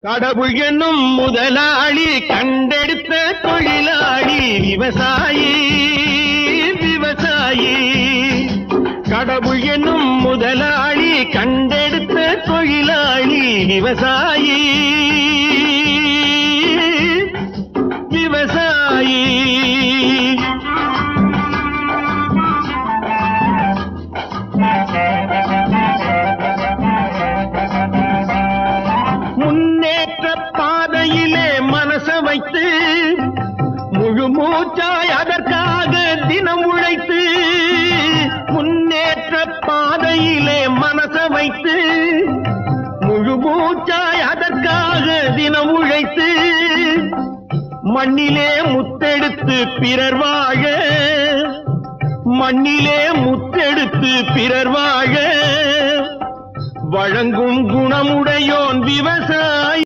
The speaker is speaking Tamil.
கடவுள் என்னும் முதலாளி கண்டெடுத்த தொழிலாளி விவசாயி விவசாயி. கடவுள் என்னும் முதலாளி கண்டெடுத்த தொழிலாளி விவசாயி விவசாயி. முன்னேற்ற பாதையிலே மனச வைத்து முழு மூச்சாய் அதற்காக தினம் உழைத்து, முன்னேற்ற பாதையிலே மனச வைத்து முழு மூச்சாய் அதற்காக தினம் உழைத்து, மண்ணிலே முத்தெடுத்து பிறர் வாழ, மண்ணிலே முத்தெடுத்து பிறர் வாழ வழங்கும் குணமுடையோன் விவசாயி.